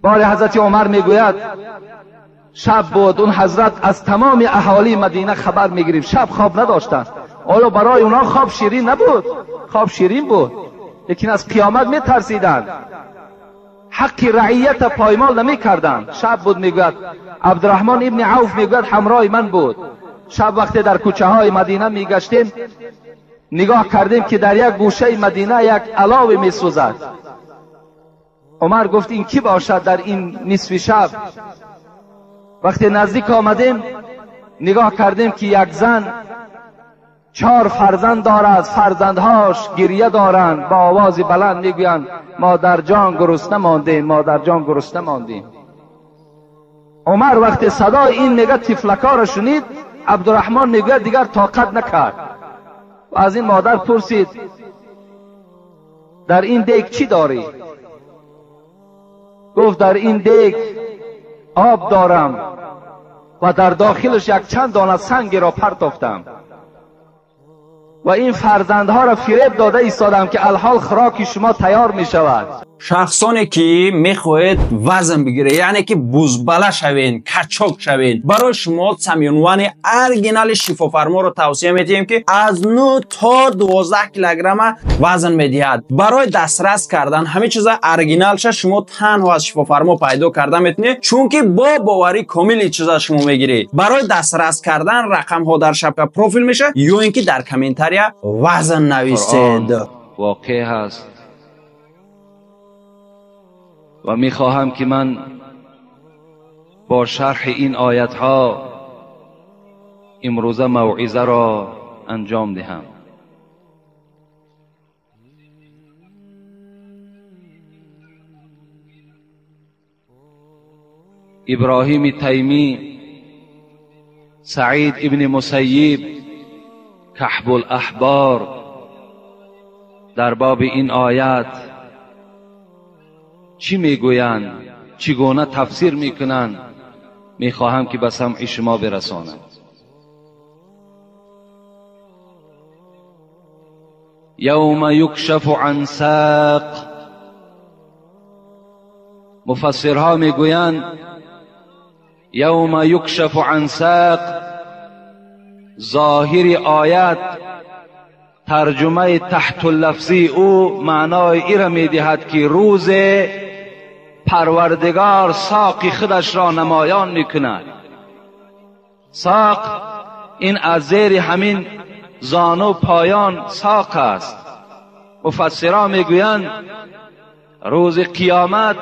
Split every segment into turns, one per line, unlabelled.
بار حضرت عمر میگوید شب بود، اون حضرت از تمام اهالی مدینه خبر میگیریم، شب خواب نداشتن. آیا برای اونا خواب شیرین نبود؟ خواب شیرین بود، لیکن از قیامت میترسیدن، حق رعیت پایمال نمیکردن. شب بود میگوید عبدالرحمن ابن عوف میگوید همراه من بود. شب وقتی در کوچه های مدینه میگشتیم نگاه کردیم که در یک گوشه مدینه یک علاوه میسوزد. عمر گفت این کی باشد در این نصف شب؟ وقتی نزدیک آمدیم نگاه کردیم که یک زن 4 فرزند دارد، فرزندهاش گریه دارند، با آواز بلند میگویند مادر جان گرسنه ماندیم، مادر جان گرسنه ماندیم. عمر وقتی صدای این میگه تفلکا را شنید، عبدالرحمن میگه دیگر طاقت نکرد و از این مادر پرسید در این دیگ چی داری؟ گفت در این دیگ آب دارم و در داخلش یک چند دانه سنگ را پرتافتم و این فرزندها را فریب داده ایستادم که الحال خوراک شما تیار می شود.
شخصانی که میخواهید وزن بگیره، یعنی که بزبله شوین، کچاک شوین، برای شما سمیونوان ارگینال شفافرما رو توصیه میدیم که از 9 تا 12 کیلوگرم وزن میدهد. برای دسترس کردن همه چیز ارگینال شما تنها از شفافرما پیدا کرده میتونید، چون که با باوری کامل چیز شما میگیره. برای دسترس کردن رقم ها در شبکه پروفیل میشه یا اینکه در کامنتاری وزن نویسید.
واقع هست و میخواهم که من با شرح این آیت ها امروزه موعظه را انجام دهم. ابراهیم تیمی، سعید ابن مسیب، کحب الاحبار در باب این آیت چی میگویند، چگونه تفسیر میکنند، میخواهم که به سمع شما برسانم. یوم یکشف عن ساق، مفسرها میگویند یوم یکشف عن ساق، ظاهر آیت ترجمه تحت اللفظی او معنای ای را میدهد که روز پروردگار ساق خودش را نمایان میکند. ساق این از زیر همین زانو پایان ساق است. مفسران میگویند روز قیامت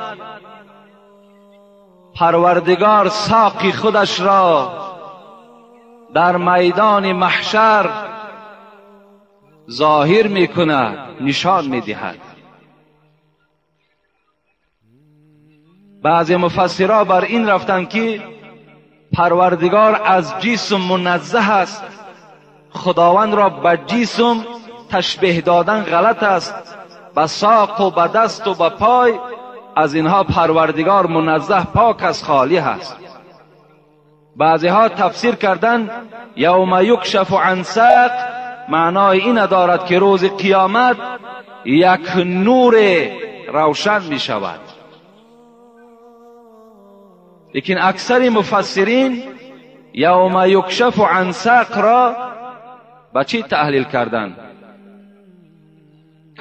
پروردگار ساق خودش را در میدان محشر ظاهر میکند، نشان میدهد. بعضی مفسرها بر این رفتن که پروردگار از جسم منزه است، خداوند را به جسم تشبیه دادن غلط است، به ساق و به دست و به پای از اینها پروردگار منزه، پاک از، خالی است. بعضی ها تفسیر کردن یوم یکشف عن ساق معنای این دارد که روز قیامت یک نور روشن می شود. لیکن اکثر مفسرین یوم یکشف عن ساق را با چی تحلیل کردن؟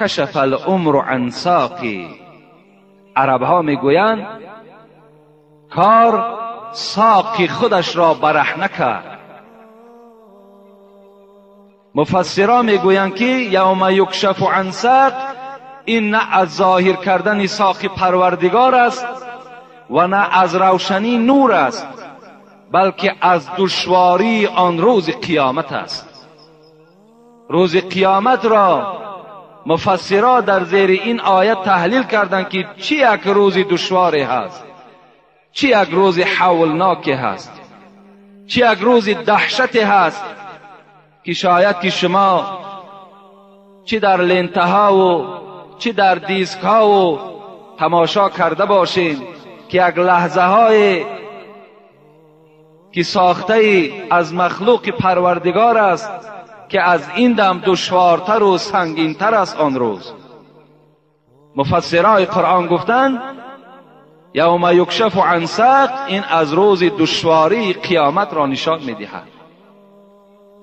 کشف الامر عن ساقی. عرب ها می گویند کار ساقی خودش را برهنه کرد. مفسران میگویند که یوم یکشف عن ساق این نه از ظاهر کردن ساق پروردگار است و نه از روشنی نور است، بلکه از دشواری آن روز قیامت است. روز قیامت را مفسران در زیر این آیت تحلیل کردند که چی یک روز دشواری هست، چی یک روز هولناک هست، چی یک روز دهشت هست که شاید که شما چی در لنتها و چی در دیسک ها و تماشا کرده باشین که یک لحظه های که ساخته از مخلوق پروردگار است که از این دم دشوارتر و سنگینتر است آن روز. مفسرای قرآن گفتند یوم یکشف عن ساق، این از روز دشواری قیامت را نشان می‌دهد.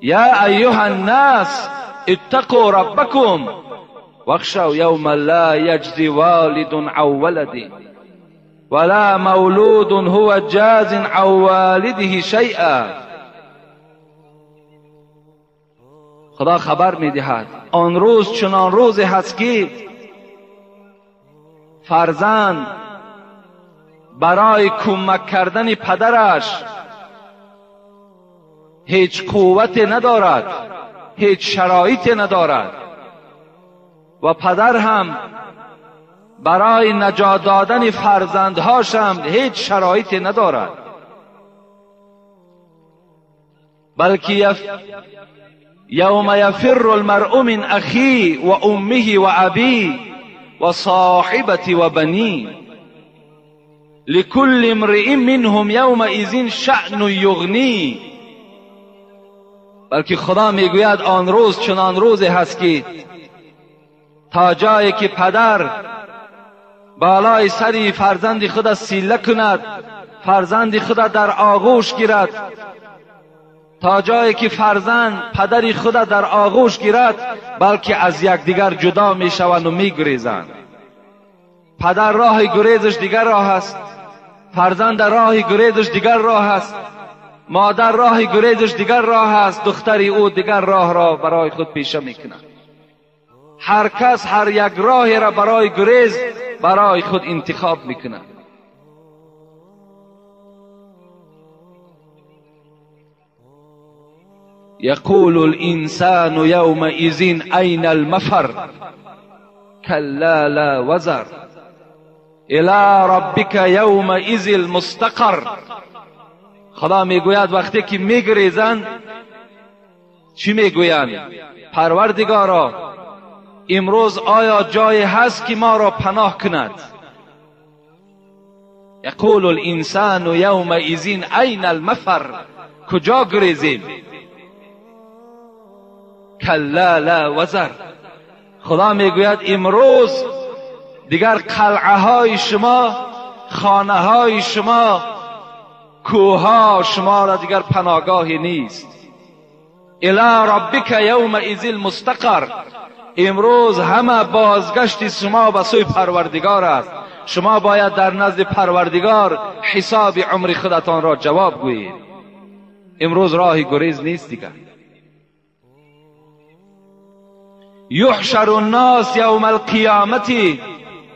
یا ایها الناس اتقوا ربکم واخشوا یوما لا یجزی والد عن ولده ولا مولود هو جاز عن والده شیئا. خدا خبر می‌دهد آن روز چنان روزی هست که فرزند برای کمک کردن پدرش هیچ قوت ندارد، هیچ شرایط ندارد، و پدر هم برای نجات دادن فرزندهاش هم هیچ شرایط ندارد، بلکه یوم یفر المرء من اخی و امه و ابی و صاحبتی و بنی لكل امرئ منهم یومئذ شأن یغنی. بلکه خدا میگوید آن روز چنان روزی هست که تا جایی که پدر بالای سری فرزند خود سیله کند، فرزند خود در آغوش گیرد، تا جایی که فرزند پدری خود در آغوش گیرد، بلکه از یکدیگر جدا میشوند و میگریزند. پدر راه گریزش دیگر راه است، فرزند راه گریزش دیگر راه است، مادر راه گریزش دیگر راه است، دختری او دیگر راه را برای خود پیشه میکند. هر کس هر یک راهی را برای گریز برای خود انتخاب میکند. یقول الانسان یومئذ این المفر کلا لا وزر الی ربک یومئذ المستقر. خدا میگوید وقتی که میگریزند چی میگویند؟ پروردگارا امروز آیا جای هست که ما را پناه کند؟ یقول الانسان یومئذ این المفر، کجا گریزیم؟ کلا لا وزر. خدا میگوید امروز دیگر قلعه های شما، خانه های شما، کوه ها شما را دیگر پناهگاهی نیست. الی ربک یومئذ المستقر. امروز همه بازگشت شما به سوی پروردگار است. شما باید در نزد پروردگار حساب عمر خودتان را جواب گویید. امروز راه گریز نیست دیگر. یحشر الناس یوم القیامت،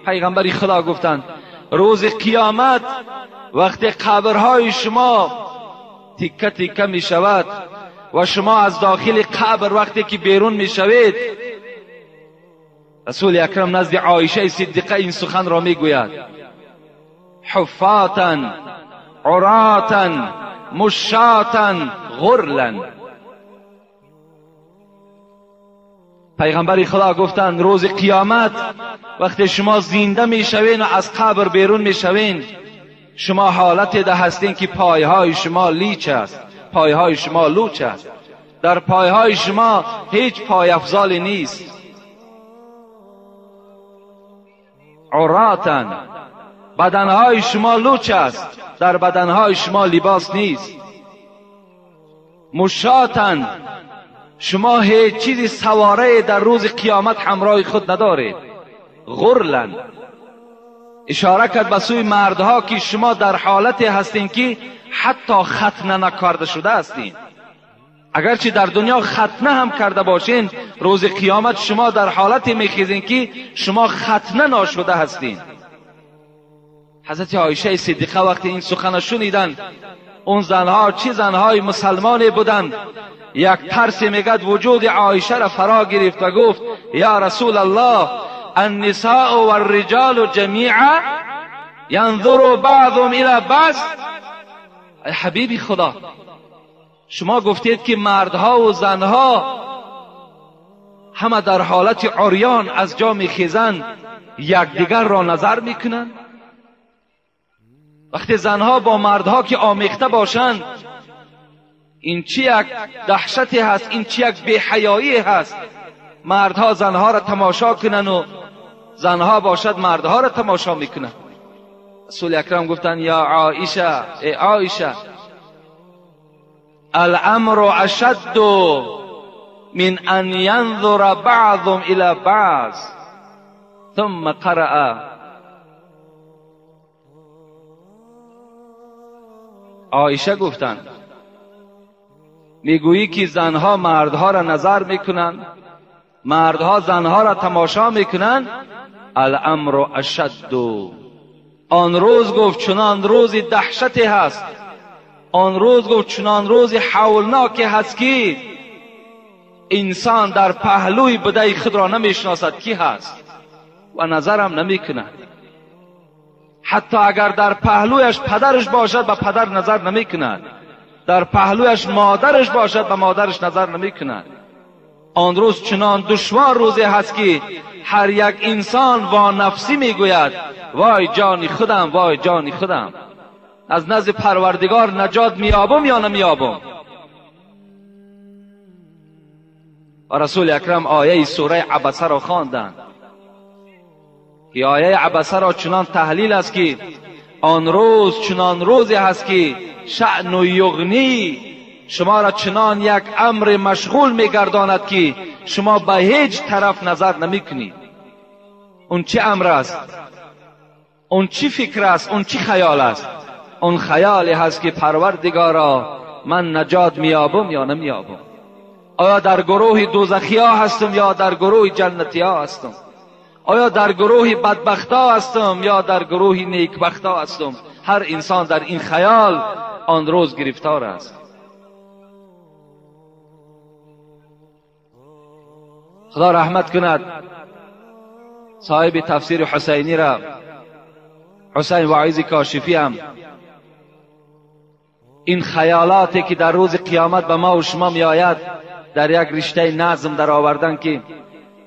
پیغمبری خدا گفتند روز قیامت وقتی قبرهای شما تیکه تیکه می شود و شما از داخل قبر وقتی که بیرون می شوید، رسول اکرم نزد عایشه صدیقه این سخن را می گوید حفاتا عراتا مشاتا غرلا. پیغمبر خدا گفتند روز قیامت وقتی شما زنده میشوین و از قبر بیرون میشوین، شما حالت ده هستین که پایهای شما لیچ است، پایهای شما لوچ است، در پایهای شما هیچ پای افضالی نیست. عراتا، بدنهای شما لوچ است، در بدنهای شما لباس نیست. مشاتا، شما هیچ چیزی سواره در روز قیامت همراه خود ندارید. غرلا، اشاره کرد به سوی مردها که شما در حالتی هستین که حتی ختنه نکرده شده هستین. اگرچه در دنیا ختنه هم کرده باشین، روز قیامت شما در حالتی میخیزین که شما ختنه ناشده هستین. حضرت عایشه صدیقه وقتی این سخن شنیدن، اون زنها چه زنهای مسلمانی بودند، یک ترس میگد وجود عایشه را فرا گرفت و گفت یا رسول الله النساء والرجال جمیعا ينظر بعضهم الى بعض. ای حبیبی خدا، شما گفتید که مردها و زنها همه در حالت عریان از جا میخیزند، یکدیگر را نظر میکنند. وقتی زنها با مردها که آمیخته باشند، این چی یک دهشتی هست، این چی یک بی‌حیایی هست. مردها زنها را تماشا کنن و زنها باشد مردها را تماشا میکنن. رسول اکرم گفتن یا عایشه، ای عایشه، الامر اشد من ان ينظر بعضهم الى بعض. ثم قرأ عایشه گفتن میگویی که زنها مردها را نظر میکنند، مردها زنها را تماشا میکنند. الامر اشد، آن روز گفت چنان روز دهشتی هست، آن روز گفت چنان روز هولناکی هست که انسان در پهلوی بدای خود را نمیشناسد کی هست و نظرم نمیکند. حتی اگر در پهلویش پدرش باشد به پدر نظر نمیکند، در پهلویش مادرش باشد به مادرش نظر نمیکند. آن روز چنان دشوار روزی هست که هر یک انسان وا نفسی میگوید وای جان خودم، وای جان خودم، از نزد پروردگار نجات میابم یا نمیابم. و رسول اکرم آیه سوره عبسه را خواندند که آیه عبسه را چنان تحلیل است که آن روز چنان روزی هست که شأن و یغنی شما را چنان یک امر مشغول میگرداند که شما به هیچ طرف نظر نمیکنید. اون چه امر است؟ اون چی فکر است؟ اون چی خیال است؟ اون خیالی هست که پروردگارا من نجات میابم یا نمیابم، آیا در گروه دوزخی ها هستم یا در گروه جنتی ها هستم، آیا در گروه بدبخت ها هستم یا در گروه نیکبخت ها هستم. هر انسان در این خیال آن روز گرفتار است. خدا رحمت کند صاحب تفسیر حسینی را، حسین واعظ کاشفی هم این خیالاتی که در روز قیامت به ما و شما می آید در یک رشته نظم در آوردن که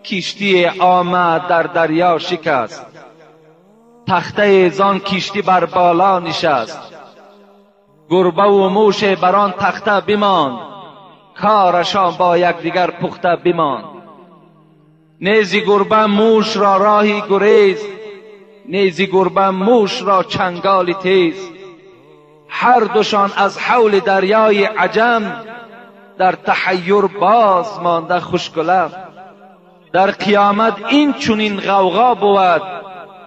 کشتی آمد در دریا شکست، تخته زان کشتی بر بالا نشست، گربه و موش بران تخته بماند، کارشان با یکدیگر پخته بماند. نیزی گربه موش را راهی گریز، نیزی گربه موش را چنگالی تیز، هر دوشان از حول دریای عجم در تحیر باز مانده خوشگلم. در قیامت این چنین غوغا بود،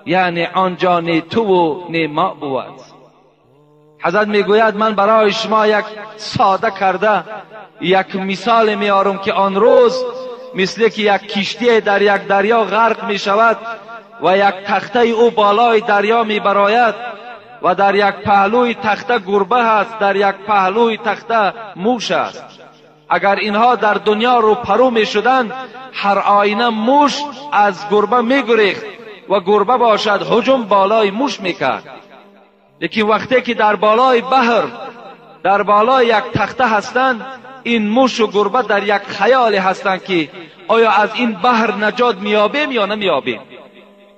یعنی آنجا نه تو و نه ما بود. حضرت میگوید من برای شما یک ساده کرده یک مثال میارم که آن روز مثل که یک کشتی در یک دریا غرق می شود و یک تخته او بالای دریا می براید و در یک پهلوی تخته گربه هست، در یک پهلوی تخته موش است. اگر اینها در دنیا رو پرو می شدند هر آینه موش از گربه می گریخت و گربه باشد هجوم بالای موش می کرد. لیکن وقتی که در بالای بحر در بالای یک تخته هستند، این موش و گربه در یک خیال هستند که آیا از این بحر نجات میابیم یا نمیابیم.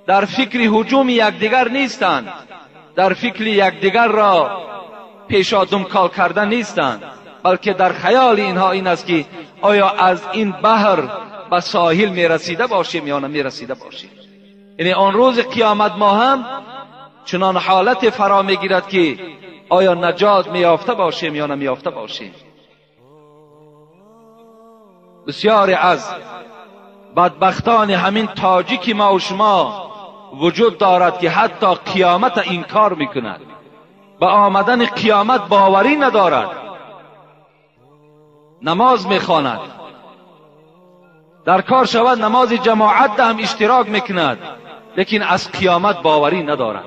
در فکر هجوم یکدیگر نیستند، در فکر یکدیگر را پیشادم کال کردن نیستند، بلکه در خیال اینها این است که آیا از این بحر به ساحل میرسیده باشیم یا نمیرسیده باشیم. یعنی آن روز قیامت ما هم چنان حالت فرا میگیرد که آیا نجات میافته باشیم یا نمیافته باشیم. بسیاری از بدبختان همین تاجیک ما و شما وجود دارد که حتی قیامت انکار میکند، به آمدن قیامت باوری ندارد، نماز میخواند، در کار شود نماز جماعت هم اشتراک میکند، لیکن از قیامت باوری ندارد.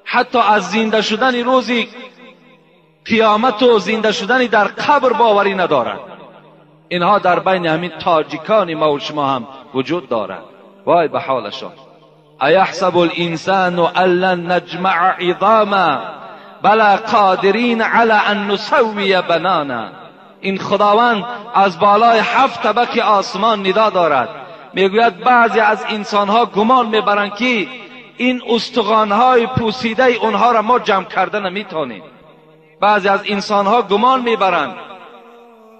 حتی از زنده شدن روزی قیامت و زنده شدن در قبر باوری ندارد. اینها در بین همین تاجیکان ما و شما هم وجود دارد. وای به حالشان. ایحسب الانسان ان لن نجمع عظاما بلا قادرین علی ان نسوی بنانا. این خداوند از بالای 7 طبقه آسمان ندا دارد، میگوید بعضی از انسانها گمان میبرند که این استخوانهای پوسیده اونها را ما جمع کرده نمیتونیم. بعضی از انسانها گمان میبرند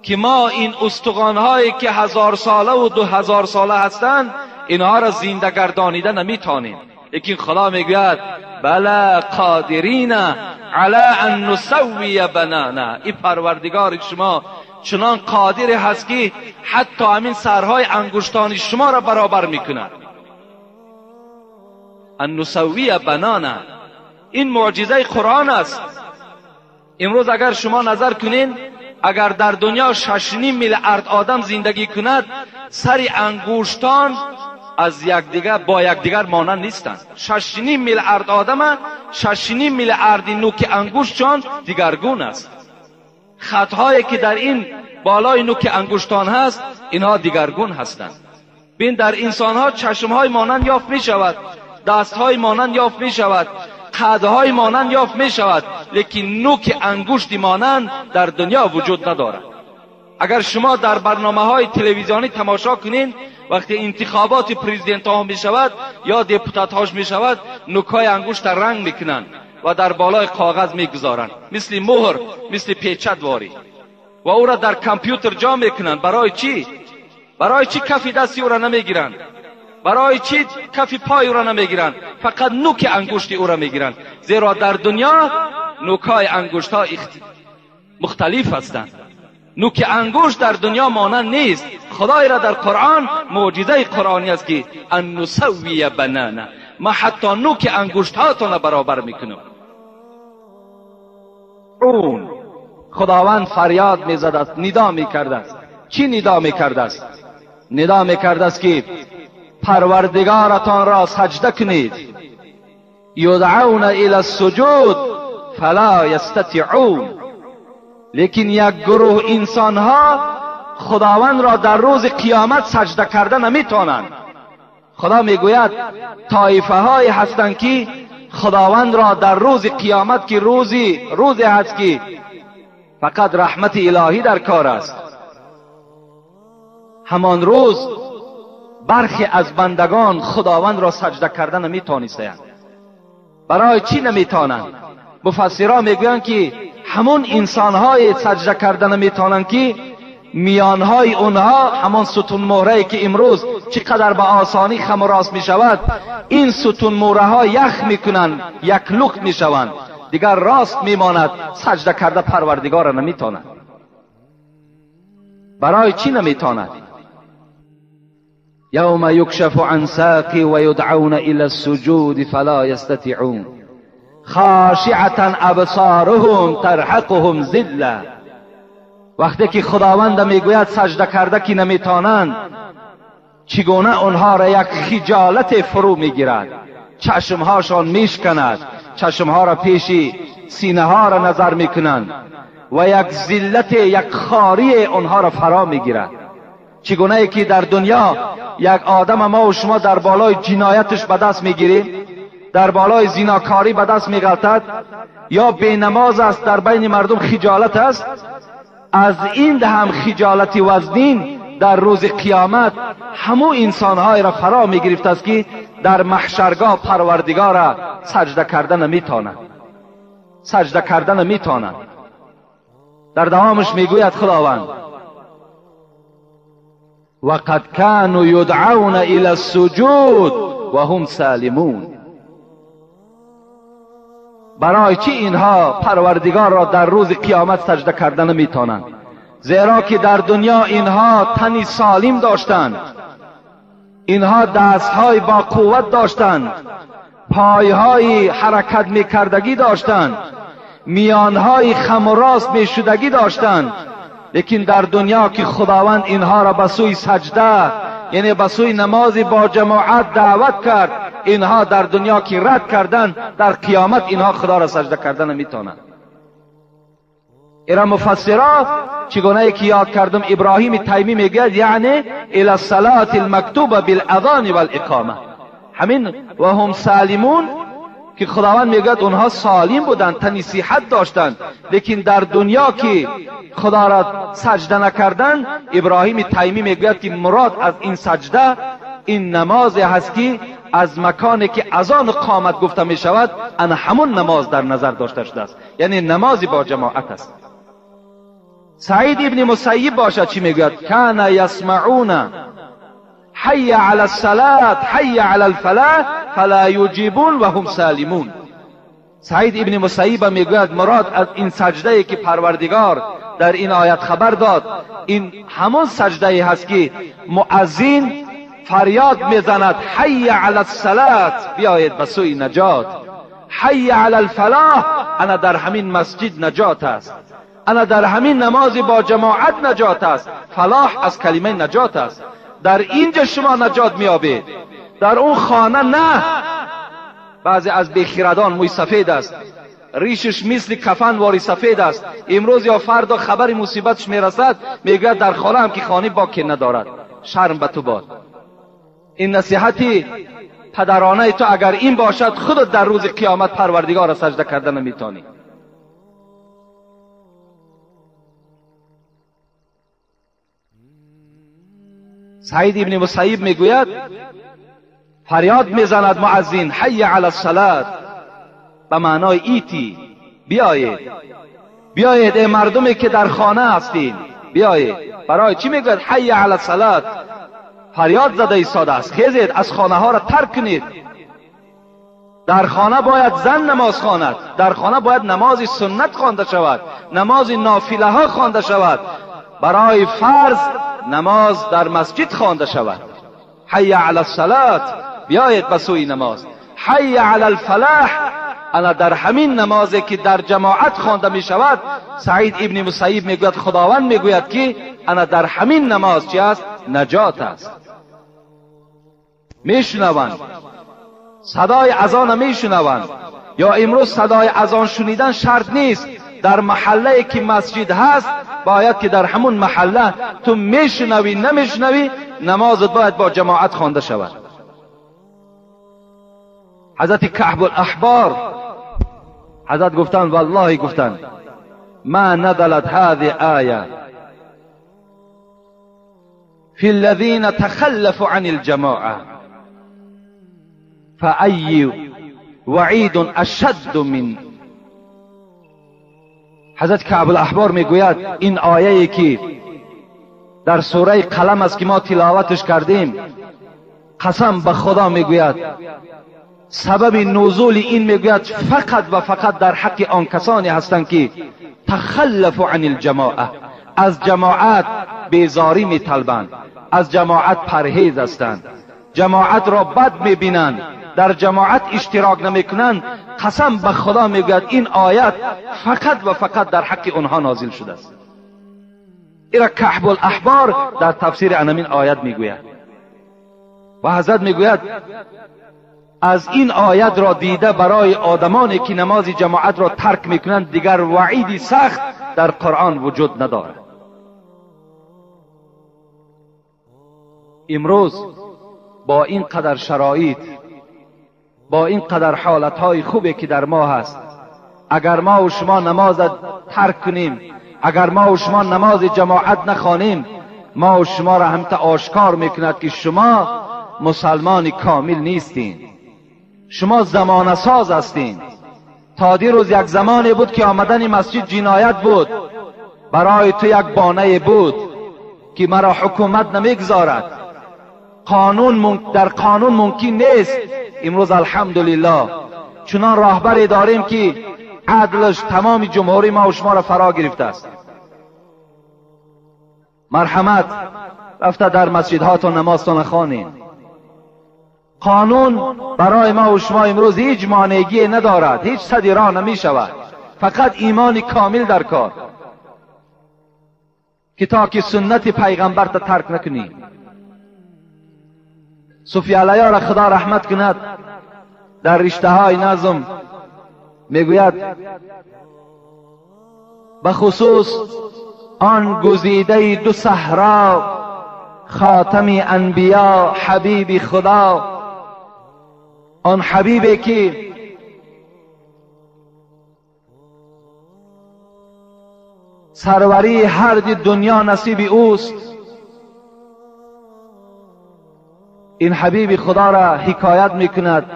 که ما این استخوانهایی که 1000 ساله و 2000 ساله هستند اینها را زنده گردانیده نمیتونیم. لیکن خدا میگوید بلا قادرین علی ان نسوی بنانا، این پروردگار شما چنان قادر هست که حتی همین سرهای انگشتان شما را برابر میکند. ان نسوی بنانا، این معجزه قرآن است. امروز اگر شما نظر کنین، اگر در دنیا 6.5 میلیارد آدم زندگی کند، سر انگشتان از یکدیگر با یکدیگر مانند نیستند. 6.5 میلیارد آدم، 6.5 میلیارد نوک انگشتشان دیگرگون است. خطهایی که در این بالای نوک انگشتان هست، اینها دیگرگون هستند. بین در انسانها چشمهای مانند یافت می شود، دستهای مانند یافت می شود، قدهای مانند یافت می شود، لیکن نوک انگشتی مانند در دنیا وجود ندارد. اگر شما در برنامه های تلویزیونی تماشا کنین، وقتی انتخابات پرزیدنت ها می شود یا دپوتات هاش می شود، نوکای انگشت رنگ میکنن و در بالای کاغذ میگذارن، مثل مهر، مثل پیچت واری، و او را در کامپیوتر جا میکنن. برای چی؟ برای چی کف دستی او را نمیگیرن؟ برای چی کف پای او را نمیگیرن؟ فقط نوک انگشت او را میگیرن، زیرا در دنیا نوکای انگشت ها مختلف هستند. نوک انگشت در دنیا مانند نیست. خدای را در قرآن معجزه قرآنی است که ان نسوی بنانا، ما حتی نوک انگشت هاتون برابر میکنم. اون خداوند فریاد میزد است، ندا میکرده است. چی ندا میکرده است؟ ندا میکرده است که پروردگارتان را سجده کنید. یدعون الی السجود فلا یستطیعون. لیکن یک گروه انسان ها خداوند را در روز قیامت سجده کرده نمیتونند. خدا میگوید طایفه های هستند که خداوند را در روز قیامت که روزی هست که فقط رحمت الهی در کار است، همان روز برخی از بندگان خداوند را سجده کرده نمیتونستند. برای چی نمیتونند؟ مفسران میگویند که همون انسانهای سجده کرده نمیتونند که میانهای اونها همان ستون مهره که امروز چقدر به آسانی خم و راست میشود، این ستون مهره ها یخ میکنند، یک لخت میشوند، دیگر راست میماند. سجده کرده پروردگار را نمیتونند. برای چی نمیتونند؟ یوم یکشف عن ساق و یدعون الی السجود فلا یستطیعون خاشعة ابصارهم ترهقهم ذلة. وقتی که خداوند میگوید سجده کرده که نمیتونند، چگونه آنها را یک خجالت فرو میگیرد، چشمهاشان میشکند، چشمها را پیش سینه ها را نظر میکنند و یک ذلت، یک خاری آنها را فرا میگیرد. چگونه ای که در دنیا یک آدم ما و شما در بالای جنایتش به دست میگیریم، در بالای زیناکاری به دست میغلطد، یا بینماز است، در بین مردم خجالت است، از این هم خجالت وزنین در روز قیامت همو انسانهای را فرا میگرفت است که در محشرگاه پروردگار را سجده کرده نمیتونند. سجده کرده نمیتونند. در دوامش میگوید خداوند وقد كانوا يدعون الى السجود وهم سالمون. برای چی اینها پروردگار را در روز قیامت سجده کرده نمیتونند؟ زیرا که در دنیا اینها تنی سالم داشتند، اینها دستهای با قوت داشتند، پایهای حرکت میکردگی داشتند، میانهای خم و راست میشدگی داشتند. لیکن در دنیا که خداوند اینها را به سوی سجده، یعنی به سوی نماز با جماعت دعوت کرد، اینها در دنیا که رد کردن، در قیامت اینها خدا را سجده کردن نمیتونند. ایرا مفسرات چگونه که یاد کردم، ابراهیم تیمی میگه یعنی الی الصلاة المکتوبه بالاذان والاقامه. همین و هم سالمون که خداوند میگه اونها سالم بودند، تنی صحت داشتند، لیکن در دنیا که خدا را سجده نکردند، ابراهیم تیمی میگه که مراد از این سجده این نماز هست که از مکانی که اذان و قامت گفته می شود، ان همون نماز در نظر داشته شده است، یعنی نمازی با جماعت است. سعید ابن مسیب باشد چی میگوید؟ کان یسمعون حی علی الصلاة حی علی الفلاح فلا یجیبون و هم سالمون. سعید ابن مسیب میگوید مراد از این سجده که پروردگار در این آیت خبر داد، این همون سجده هست که مؤذن فریاد میزند حی علی الصلاة، بیایید به سوی نجات. حی علی الفلاح، انا در همین مسجد نجات است، انا در همین نماز با جماعت نجات است. فلاح از کلمه نجات است. در اینجا شما نجات میابید، در اون خانه نه. بعضی از بیخیردان موی سفید است، ریشش مثل کفن واری سفید است، امروز یا فردا خبر مصیبتش میرسد میگه در خانه هم که خانه باکی ندارد. شرم به تو باد. این نصیحتی پدرانه تو اگر این باشد، خودت در روز قیامت پروردگار را سجده کردن نمیتانی. سعید ابن مسیب میگوید فریاد میزند مؤذن حی علی الصلاة، به معنای ایتی، بیایید بیایید ای مردمی که در خانه هستین بیایید. برای چی میگوید حی علی الصلاة؟ فریاد زده ایستاده است خیزید از خانه ها را ترک کنید. در خانه باید زن نماز خواند، در خانه باید نماز سنت خوانده شود، نماز نافله ها خوانده شود، برای فرض نماز در مسجد خوانده شود. حی علی الصلاة، بیایید به سوی نماز. حی علی الفلاح، انا در همین نمازی که در جماعت خوانده می شود، سعید ابن مسیب میگوید خداوند میگوید که انا در همین نماز چی است؟ نجات است. میشنوند صدای اذان، میشنوند. یا امروز صدای اذان شنیدن شرط نیست، در محله که مسجد هست باید که در همون محله تو میشنوی نمیشنوی نمازت باید با جماعت خوانده شود. حضرت کعب الاحبار حضرت گفتن والله گفتن ما نزلت هذه آیه فی الذین تخلفوا عن الجماعه فأی وعید اشد من. حضرت کعب الاحبار میگوید این آیه که در سوره قلم است که ما تلاوتش کردیم، قسم به خدا میگوید سبب نزول این میگوید فقط و فقط در حق آن کسانی هستند که تخلفوا عن الجماعه، از جماعت بیزاری میطلبند، از جماعت پرهیز هستند، جماعت را بد میبینند، در جماعت اشتراک نمیکنند. قسم به خدا میگوید این آیت فقط و فقط در حق اونها نازل شده است. ایرا کعب الاحبار در تفسیر همین آیت میگوید و حضرت میگوید از این آیت را دیده برای آدمانی که نماز جماعت را ترک میکنند دیگر وعیدی سخت در قرآن وجود ندارد. امروز با این قدر شرایط، با این قدر حالتهای خوبی که در ما هست، اگر ما و شما نماز ترک کنیم، اگر ما و شما نماز جماعت نخوانیم، ما و شما را همتا آشکار میکند که شما مسلمان کامل نیستین، شما زمان ساز هستین. تا دیروز یک زمانی بود که آمدن مسجد جنایت بود، برای تو یک بانه بود که مرا حکومت نمیگذارد، در قانون ممکن نیست. امروز الحمدلله چنان راهبری داریم که عدلش تمام جمهوری ما و شما را فرا گرفته است. مرحمت رفته در مسجدهاتون نمازتون نخوانین. قانون برای ما و شما امروز هیچ مانعی ندارد، هیچ صدی راه نمی شود، فقط ایمان کامل در کار که تا که سنت پیغمبر تا ترک نکنی. صوفی علیه را خدا رحمت کند در رشته های نظم میگوید بخصوص آن گزیده دو صحرا خاتم انبیا حبیب خدا، آن حبیبی که سروری هر دنیا نصیب اوست. این حبیب خدا را حکایت میکند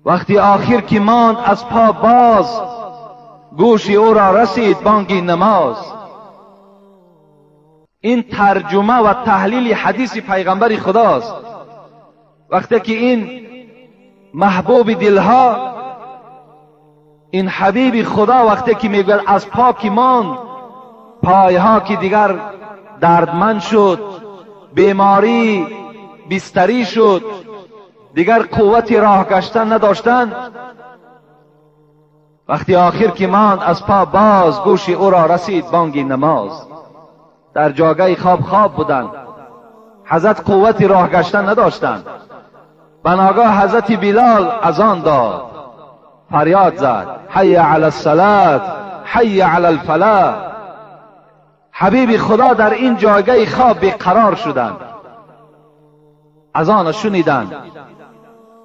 وقتی آخر که ماند از پا باز، گوش او را رسید بانگ نماز. این ترجمه و تحلیل حدیث پیغمبر خداست. وقتی که این محبوب دلها، این حبیب خدا وقتی که میگوید از پاکی ماند، پایها که دیگر دردمند شد، بیماری بستری شد، دیگر قوت راه گشتن نداشتند، وقتی آخر که ماند از پا باز گوش او را رسید بانگ نماز. در جاگه خواب بودند، حضرت قوت راه گشتن نداشتند. بناگاه حضرت بلال اذان داد، فریاد زد حی علی الصلاة حی علی الفلاح. حبیب خدا در این جاگه خواب بیقرار شدند، اذان شنیدند.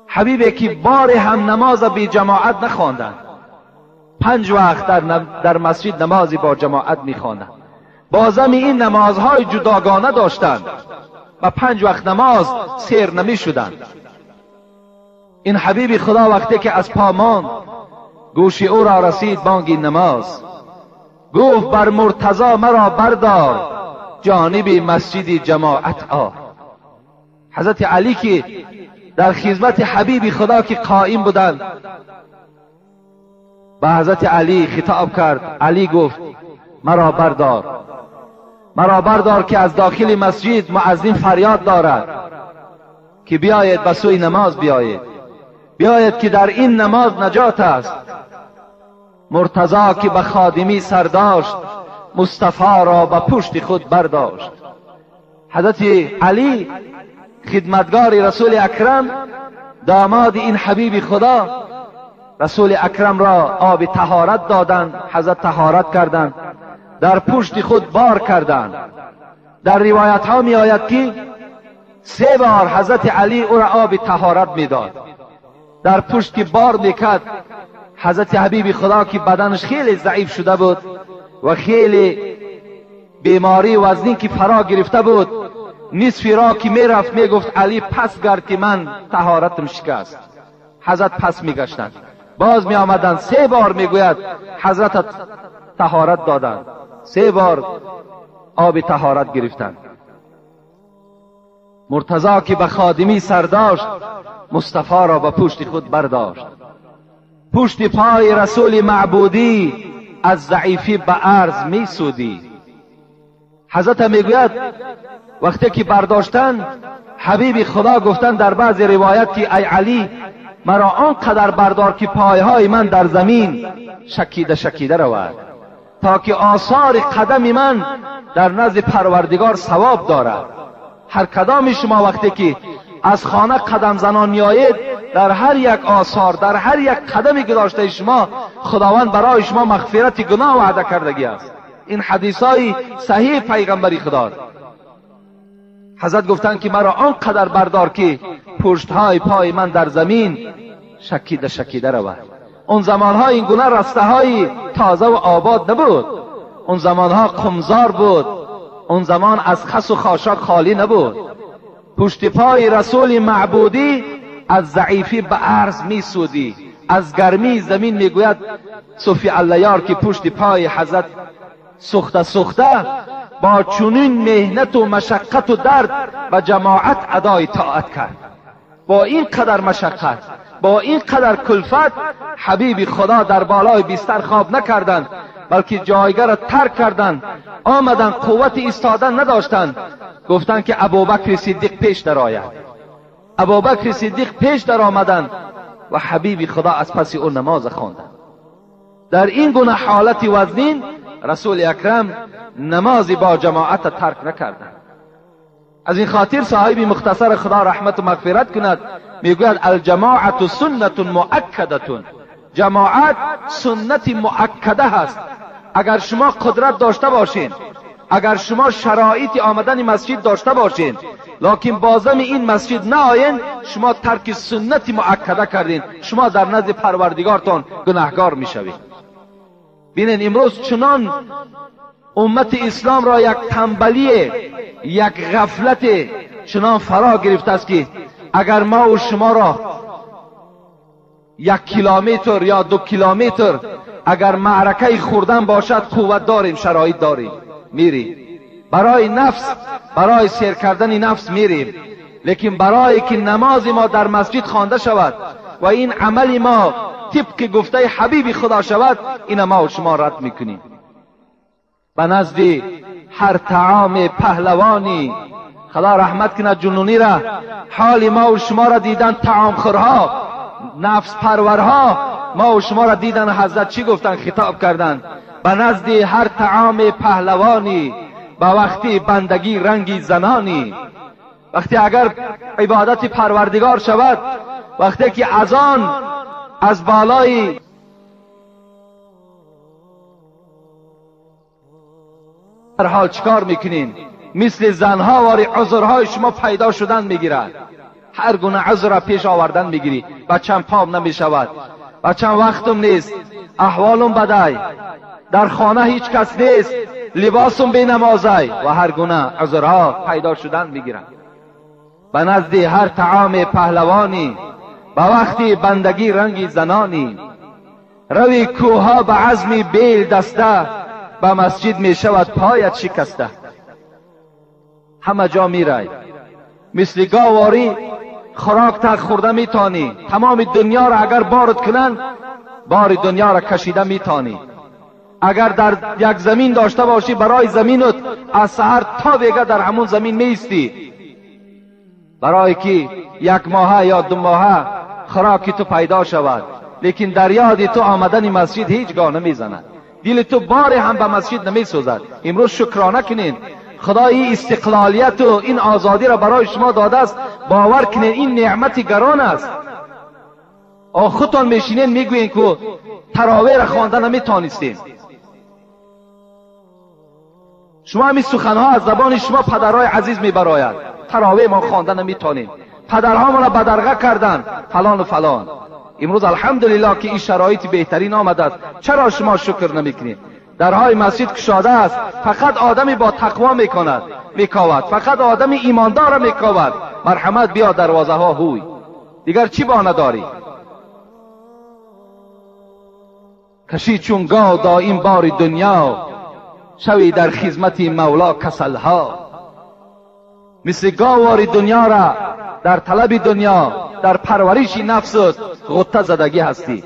حبیبی که بار هم نماز بی جماعت نخواندند، 5 وقت در مسجد نمازی با جماعت میخواندند. بازم این نمازهای جداگانه داشتند و 5 وقت نماز سیر نمی شدند. این حبیب خدا وقتی که از پا ماند، گوش او را رسید بانگ نماز. گفت بر مرتضی مرا بردار، جانب مسجد جماعت آ. حضرت علی که در خدمت حبیب خدا که قائم بودند، با حضرت علی خطاب کرد. علی گفت مرا بردار که از داخل مسجد مؤذن فریاد دارد که بیاید به سوی نماز بیاید که در این نماز نجات است. مرتضی که به خادمی سر داشت، مصطفی را به پشت خود برداشت. حضرت علی خدمتگار رسول اکرم، داماد این حبیب خدا، رسول اکرم را آب طهارت دادند. حضرت طهارت کردند، در پشت خود بار کردند. در روایت ها می آید که 3 بار حضرت علی او را آب طهارت می داد. در پشت که بار میکرد، حضرت حبیب خدا که بدنش خیلی ضعیف شده بود و خیلی بیماری وزنی که فرا گرفته بود، نصف را که میرفت میگفت علی پس گرد که من طهارتم شکست. حضرت پس میگشتند، باز می آمدند. 3 بار میگوید حضرت طهارت دادند، 3 بار آب طهارت گرفتند. مرتضی که به خادمی سر داشت، مصطفی را به پشت خود برداشت. پشت پای رسول معبودی، از ضعیفی به عرض می سودی. حضرت میگوید وقتی که برداشتن، حبیب خدا گفتن در بعض روایت که ای علی، مرا آنقدر بردار که پایهای من در زمین شکیده رود، تا که آثار قدم من در نزد پروردگار ثواب دارد. هر کدام شما وقتی که از خانه قدم زنان میآیید، در هر یک آثار، در هر یک قدمی که داشته شما، خداوند برای شما مغفرت گناه وعده کردگی است. این حدیثای صحیح پیغمبری خدا. حضرت گفتند که مرا آنقدر بردار که پشتهای پای من در زمین شکیده رود. اون زمانها این گونه رسته های تازه و آباد نبود. اون زمانها قمزار بود. اون زمان از خس و خاشاک خالی نبود. پشت پای رسول معبودی از ضعیفی به عرض می سودی. از گرمی زمین میگوید صوفی اللیار که پشت پای حضرت سخته با چنین مهنت و مشقت و درد و جماعت ادای طاعت کرد. با این قدر مشقت، با این قدر کلفت، حبیب خدا در بالای بستر خواب نکردند، بلکه جایگاه را ترک کردند. آمدن قوت ایستادن نداشتند. گفتند که ابوبکر صدیق پیش در آید. ابوبکر صدیق پیش در آمدند و حبیب خدا از پس او نماز خواندند. در این گونه حالت وزنین رسول اکرم نمازی با جماعت ترک نکردند. از این خاطر صاحب مختصر خدا رحمت و مغفرت کند میگوید الجماعت سنت مؤکده. جماعت سنت مؤکده هست. اگر شما قدرت داشته باشین، اگر شما شرایط آمدن مسجد داشته باشین، لکن بازم این مسجد نه آین، شما ترک سنت مؤکده کردین، شما در نزد پروردگارتان گناهگار میشوید. ببینید امروز چنان امت اسلام را یک تنبلی، یک غفلت چنان فرا گرفته است که اگر ما و شما را 1 کیلومتر یا 2 کیلومتر اگر معرکه خوردن باشد، قوت داریم، شرایط داریم، میریم. برای نفس، برای سیر کردن نفس میریم، لیکن برای که نماز ما در مسجد خوانده شود و این عمل ما طبق گفته حبیب خدا شود، این ما و شما رد میکنیم. به نزد هر طعام پهلوانی، خدا رحمت کنه جنونی را، حال ما و شما را دیدن طعام خورها، نفس پرورها، ما و شما را دیدن حضرت چی گفتن؟ خطاب کردن به نزد هر طعام پهلوانی، به وقتی بندگی رنگی زنانی. وقتی اگر عبادت پروردگار شود، وقتی که اذان از بالای در حال چکار میکنین؟ مثل زنها واری عذرهای شما پیدا شدن میگیرد، هر گونه عذر را پیش آوردن میگیری. بچم پام نمیشود، بچم وقتم نیست، احوالم بدای، در خانه هیچ کس نیست، لباسم بی نمازای و هر گونه عذرها پیدا شدن میگیرد. به نزد هر طعام پهلوانی، به وقتی بندگی رنگی زنانی. روی کوها به عزم بیل دسته، به مسجد می شود پایت شکسته. همه جا می رای، مثل گاواری خوراک تک خورده می تانی. تمام دنیا را اگر بارد کنن، بار دنیا را کشیده می تانی. اگر در یک زمین داشته باشی، برای زمینت از سحر تا دیگه در همون زمین می ایستی، برای که یک ماه یا 2 ماه خوراکی تو پیدا شود. لیکن در یاد تو آمدن مسجد هیچگاه نمی زند، دل تو بار هم به مسجد نمی سوزد. امروز شکرانه کنین، خدا این استقلالیت و این آزادی را برای شما داده است. باور کنین این نعمت گران است. خودتان میشینین میگوین که تراویح را خوانده نمیتانستین. شما همین سخنها از زبان شما پدرهای عزیز میبراید، تراویح ما خوانده نمیتانیم، پدرها ما را بدرقه کردن فلان و فلان. امروز الحمدلله که این شرایط بهترین آمده است، چرا شما شکر نمیکنید؟ درهای مسجد گشاده است، فقط آدمی با تقوا میکند میکاود، فقط آدمی ایماندار میکاود. مرحمت بیا دروازه ها هوی، دیگر چی بانه داری؟ کشی چون گاو دائم بار دنیا، شوی در خدمت مولا کسلها. مثل گاواری دنیا را در طلب دنیا، در پرورش نفست غطه زدگی هستی،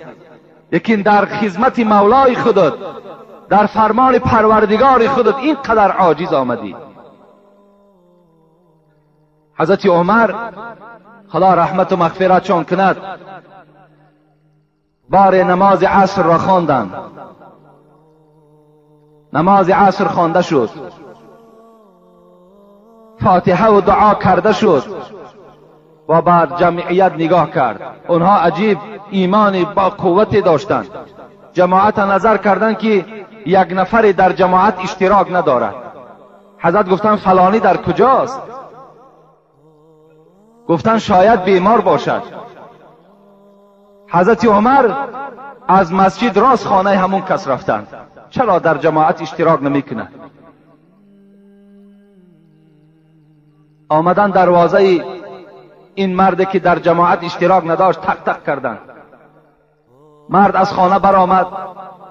لیکن در خدمت مولای خودت، در فرمان پروردگار خودت اینقدر عاجز آمدی. حضرت عمر خدا رحمت و مغفرت چون کند، بار نماز عصر را خواندند. نماز عصر خوانده شد، فاتحه و دعا کرده شد و بر جمعیت نگاه کرد. اونها عجیب ایمان با قوتی داشتند. جماعت نظر کردند که یک نفر در جماعت اشتراک ندارد. حضرت گفتن فلانی در کجاست؟ گفتن شاید بیمار باشد. حضرت عمر از مسجد راست خانه همون کس رفتند. چرا در جماعت اشتراک نمیکنه؟ آمدن دروازه این مرد که در جماعت اشتراک نداشت تق تق کردند. مرد از خانه برآمد.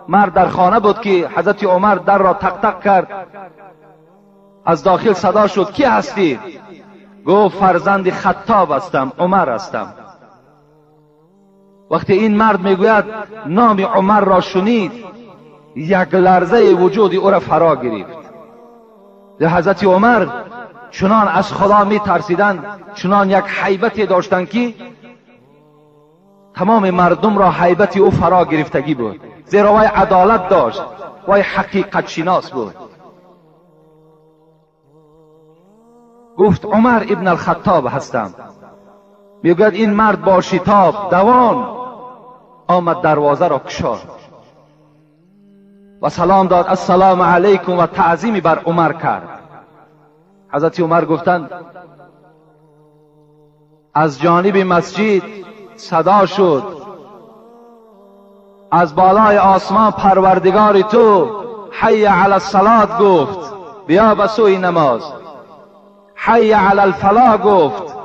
مرد در خانه بود که حضرت عمر در را تق تق کرد. از داخل صدا شد کی هستی؟ گفت فرزند خطاب هستم، عمر هستم. وقتی این مرد میگوید نام عمر را شنید، یک لرزه وجود او را فرا گرفت. حضرت عمر چنان از خدا می ترسیدند، چنان یک هیبتی داشتند که تمام مردم را هیبت او فرا گرفتگی بود، زیرا وی عدالت داشت، وی حقیقت شناس بود. گفت عمر ابن الخطاب هستم. میگوید این مرد با شتاب دوان آمد، دروازه را گشاد و سلام داد، السلام علیکم، و تعظیمی بر عمر کرد. حضرت عمر گفتند از جانب مسجد صدا شد، از بالای آسمان پروردگار تو حی علی الصلاة گفت، بیا به سوی نماز. حی علی الفلاح گفت،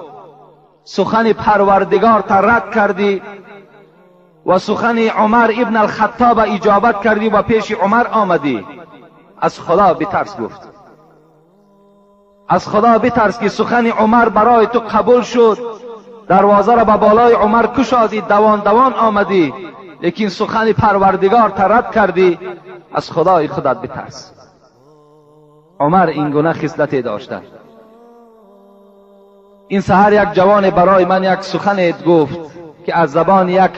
سخن پروردگار تا رد کردی و سخن عمر ابن الخطاب اجابت کردی و پیش عمر آمدی. از خدا بترس گفت. از خدا بترس که سخن عمر برای تو قبول شد، دروازه را به بالای عمر کشادی، دوان دوان آمدی، لیکن سخن پروردگار رد کردی. از خدای خودت بترس. عمر این گونه خصلتی داشته. این سحر یک جوان برای من یک سخن گفت که از زبان یک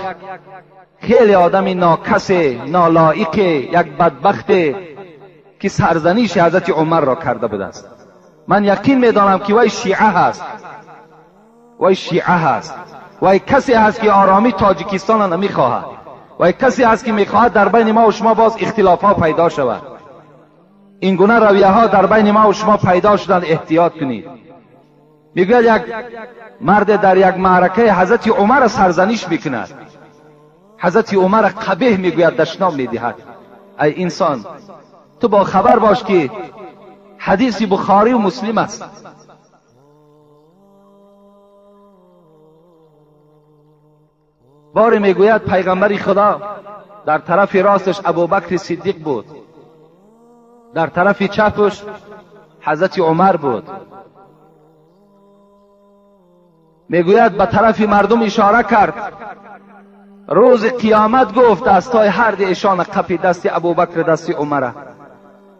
خیلی آدم ناکس، نالایق، یک بدبخت که سرزنش حضرت عمر را کرده بود است. من یقین میدانم که وی شیعه هست، وی شیعه هست، وی کسی هست که آرامی تاجیکستان را نمیخواهد، وی کسی هست که میخواهد در بین ما و شما باز اختلاف ها پیدا شود. این گونه رویه ها در بین ما و شما پیدا شدن، احتیاط کنید. میگوید یک مرد در یک معرکه حضرت عمر سرزنش میکند، حضرت عمر قبیح میگوید، دشنام میدهد. ای انسان، تو با خبر باش که حدیث بخاری و مسلم است. باری میگوید پیغمبر خدا در طرف راستش ابوبکر صدیق بود، در طرف چپش حضرت عمر بود. میگوید به طرف مردم اشاره کرد، روز قیامت گفت دستای هر دی ایشان کف دست ابوبکر دست عمر.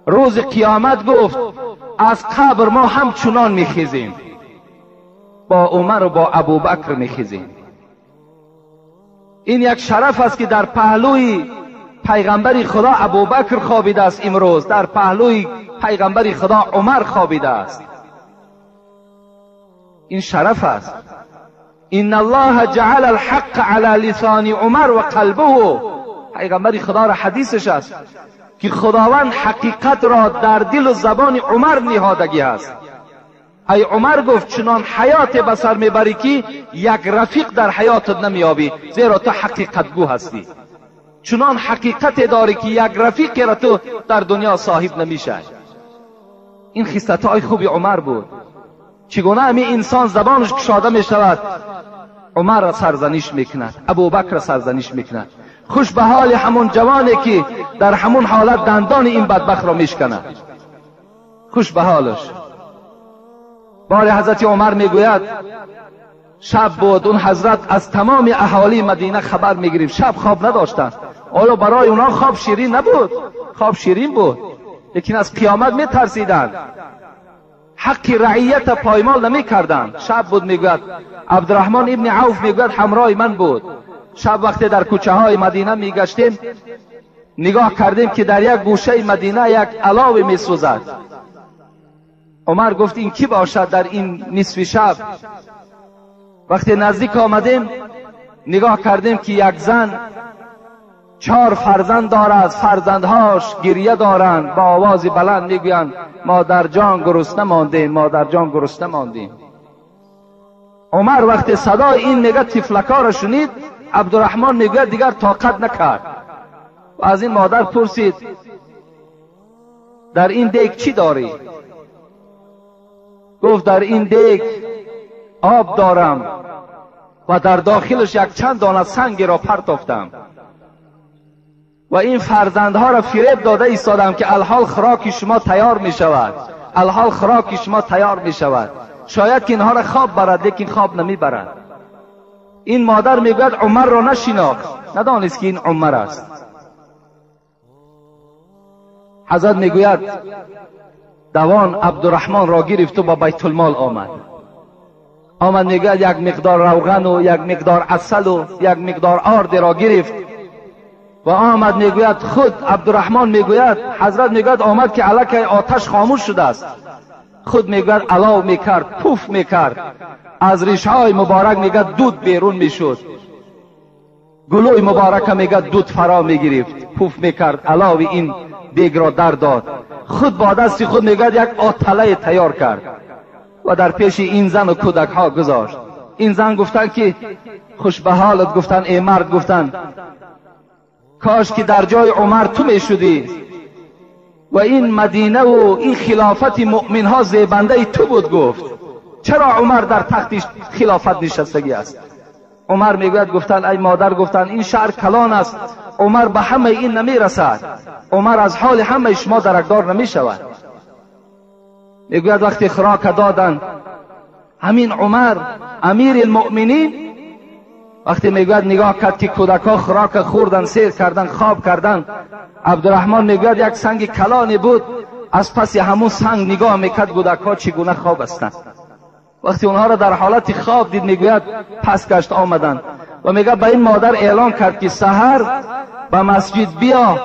روز قیامت گفت از قبر ما هم چنان میخیزیم، با عمر و با ابوبکر میخیزیم. این یک شرف است که در پهلوی پیغمبر خدا ابوبکر خوابیده است، امروز در پهلوی پیغمبر خدا عمر خوابیده است. این شرف است. ان الله جعل الحق علی لسان عمر و قلبه. پیغمبر خدا را حدیثش است که خداوند حقیقت را در دل و زبان عمر نهادگی است. ای عمر گفت چنان حیات بسر میبری که یک رفیق در حیاتت نمیابی، زیرا تو حقیقت گو هستی. چنان حقیقت داری که یک رفیق را تو در دنیا صاحب نمیشه. این خصلت های خوبی عمر بود. چگونه همین انسان زبانش گشاده میشود، عمر را سرزنش میکند، ابوبکر را سرزنش میکند. خوش به حال همون جوانی که در همون حالت دندان این بدبخت را میشکند، خوش به حالش. بار حضرت عمر میگوید شب بود، اون حضرت از تمام اهالی مدینه خبر میگرفت، شب خواب نداشتند. آیا برای اونا خواب شیرین نبود؟ خواب شیرین بود، لیکن از قیامت میترسیدند، حق رعیت پایمال نمیکردند. شب بود. میگوید عبدالرحمن ابن عوف میگوید همراه من بود. شب وقتی در کوچه های مدینه میگشتیم، نگاه کردیم که در یک گوشه مدینه یک علاوه میسوزد. عمر گفت این کی باشد در این نصف شب؟ وقتی نزدیک آمدیم نگاه کردیم که یک زن 4 فرزند دارد، فرزندهاش گریه دارند، با آواز بلند میگویند مادر جان گرسنه ماندیم، مادر جان گرسنه ماندیم. عمر وقتی صدای این نگاه تفلکا را شنید، عبدالرحمن میگوید دیگر طاقت نکرد و از این مادر پرسید در این دیگ چی داری؟ گفت در این دیگ آب دارم و در داخلش یک چند دانه سنگ را پرتافتم و این فرزندها را فریب داده ایستادم که الحال خوراک شما تیار می شود، الحال خوراک شما تیار می شود. شاید که اینها را خواب برد، لیکن خواب نمی برد. این مادر میگوید عمر را نشناخت، ندانست که این عمر است. حضرت میگوید دوان عبدالرحمن را گرفت و با بیت المال آمد میگوید یک مقدار روغن و یک مقدار عسل و یک مقدار آرد را گرفت و آمد میگوید خود عبدالرحمن میگوید حضرت میگوید آمد که الک آتش خاموش شده است، خود میگوید علاو میکرد، پوف میکرد، از ریشهای مبارک میگوید دود بیرون میشد، گلوی مبارک میگوید دود فرا میگرفت، پوف میکرد، علاو این دیگ را در داد. خود با دست خود میگوید یک آتله تیار کرد و در پیش این زن و کودک ها گذاشت. این زن گفتن که خوش به حالت، گفتن ای مرد، گفتن کاش که در جای عمر تو میشدی و این مدینه و این خلافت مؤمن ها زیبنده تو بود. گفت چرا عمر در تخت خلافت نشستگی است؟ عمر میگوید گفتن ای مادر، گفتن این شهر کلان است، عمر به همه این نمی رسد، عمر از حال همه شما درکدار نمی شود. میگوید وقتی خوراک دادن همین عمر امیر المؤمنین، وقتی میگوید نگاه کرد که کودکا خوراک خوردن، سیر کردن، خواب کردن، عبدالرحمن میگوید یک سنگ کلانی بود، از پس همون سنگ نگاه میکرد کودکا چگونه خواب هستند. وقتی اونها را در حالت خواب دید میگوید پس گشت آمدن و میگه به این مادر اعلان کرد که سحر به مسجد بیا،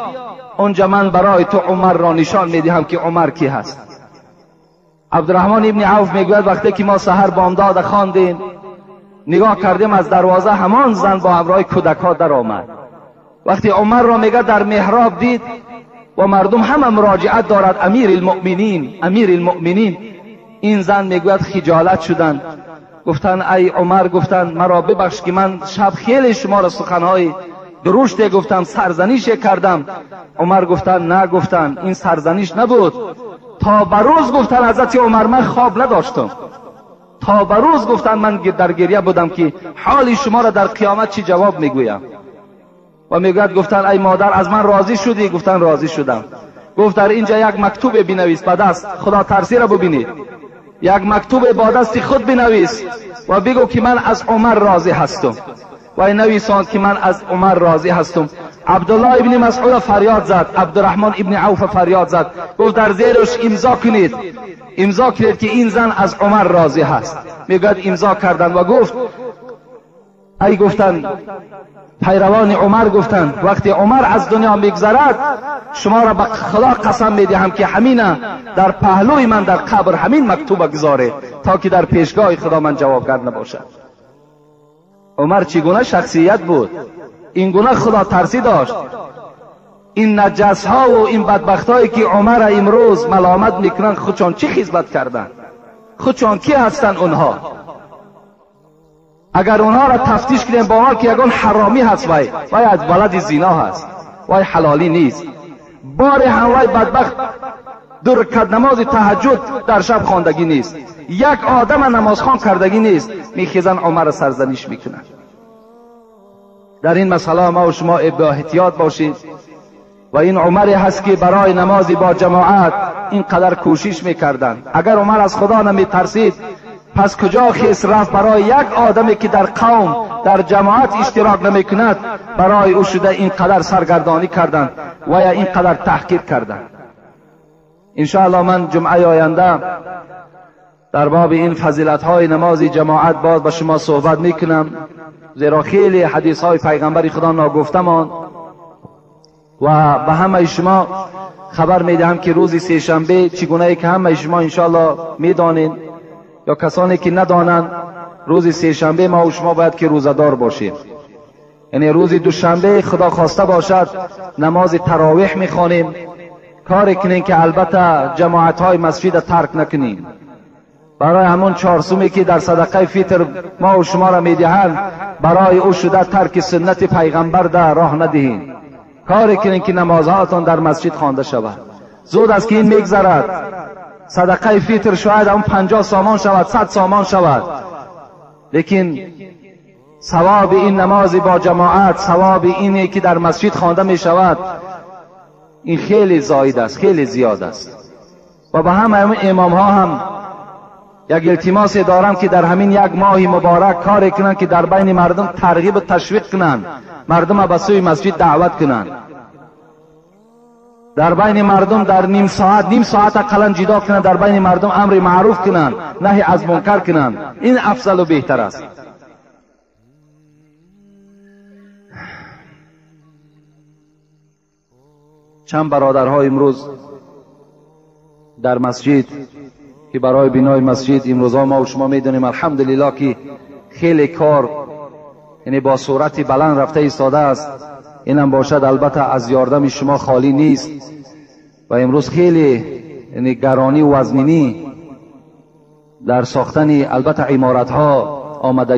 اونجا من برای تو عمر را نشان میدهم که عمر کی هست. عبدالرحمن ابن عوف میگوید وقتی که ما سحر بامداد خواندیم نگاه کردیم از دروازه همان زن با همراه کودکا در آمد. وقتی عمر را میگه در محراب دید و مردم همه مراجعت دارد امیر المؤمنین امیر المؤمنین، این زن میگوید خجالت شدن، گفتن ای عمر، گفتن مرا ببخش که من شب خیلی شما را سخنهای درشت گفتم، سرزنیش کردم. عمر گفتن نه، گفتن این سرزنیش نبود، تا بروز گفتن حضرت عمر من خواب نداشتم، تا بروز گفتن من در گریه بودم که حال شما را در قیامت چی جواب میگویم. و میگوید گفتن ای مادر از من راضی شدی؟ گفتن راضی شدم. گفت در اینجا یک مکتوب بنویس به دست، خدا ترسی را ببینید، یک مکتوب با دست خود بنویس و بگو که من از عمر راضی هستم. و نویساند که من از عمر راضی هستم. عبدالله ابن مسعود فریاد زد، عبدالرحمن ابن عوف فریاد زد، گفت در زیرش امضا کنید، امضا کنید که این زن از عمر راضی هست. میگوید امضا کردن و گفت ای گفتن پیروان عمر گفتن وقتی عمر از دنیا میگذرد شما را به خدا قسم میدهم که همین در پهلوی من در قبر همین مکتوب گذاره تا که در پیشگاه خدا من جوابگر نباشد. عمر چگونه شخصیت بود، این گونه خدا ترسی داشت. این نجس ها و این بدبخت هایی که عمر امروز ملامت میکنن خودشان چی خدمت کردن؟ خودشان کی هستن اونها؟ اگر اونها را تفتیش کنیم با حال که یگان حرامی هست، وای از ولد زنا هست، وای حلالی نیست، بار هم وای بدبخت دو رکعت نماز تهجد در شب خواندگی نیست، یک آدم نماز خوان کردگی نیست، میخیزن عمر سرزنش میکنن. در این مسئله ما و شما با احتیاط باشید. و این عمری هست که برای نمازی با جماعت اینقدر کوشش میکردن. اگر عمر از خدا نمیترسید پس کجا خیس رفت برای یک آدمی که در قوم در جماعت اشتراک نمیکند برای او شده اینقدر سرگردانی کردند و یا اینقدر تحقیر کردند. انشاءالله من جمعه آینده در باب این فضیلت های نماز جماعت باز با شما صحبت میکنم، زیرا خیلی حدیث های پیغمبر خدا ناگفتمان و به همه شما خبر میدهم که روز سه‌شنبه چگونه که همه شما انشاءالله میدانید یا کسانی که ندانند روز سه‌شنبه ما و شما باید که روزدار باشیم. یعنی روز دوشنبه خدا خواسته باشد نماز تراویح میخوانیم، کار کنین که البته جماعت های مسجد ترک نکنین. برای همون چهارسومی که در صدقه فطر ما و شما را میدهند برای او شده ترک سنت پیغمبر در راه ندهین. کار کنین که نمازهاتون در مسجد خوانده شود. زود است که این میگذرد. صدقه فطر شاید هم 50 سامان شود، 100 سامان شود، لیکن ثواب این نماز با جماعت، ثواب اینی که در مسجد خوانده می شود، این خیلی زاید است، خیلی زیاد است. و به همه امام ها هم یک التماس دارم که در همین یک ماه مبارک کار کنند که در بین مردم ترغیب و تشویق کنند، مردم به سوی مسجد دعوت کنند، در بین مردم در نیم ساعت اقلا جدا کنند، در بین مردم امر معروف کنند، نهی از منکر کنند. این افضل و بهتر است. چند برادرها امروز در مسجد که برای بنای مسجد امروزها ما و شما میدونیم الحمدلله که خیلی کار یعنی با صورت بلند رفته ایستاده است. اینم باشد البته از یاردم شما خالی نیست و امروز خیلی یعنی گرانی و وزنینی در ساختن البته عمارت ها آمده.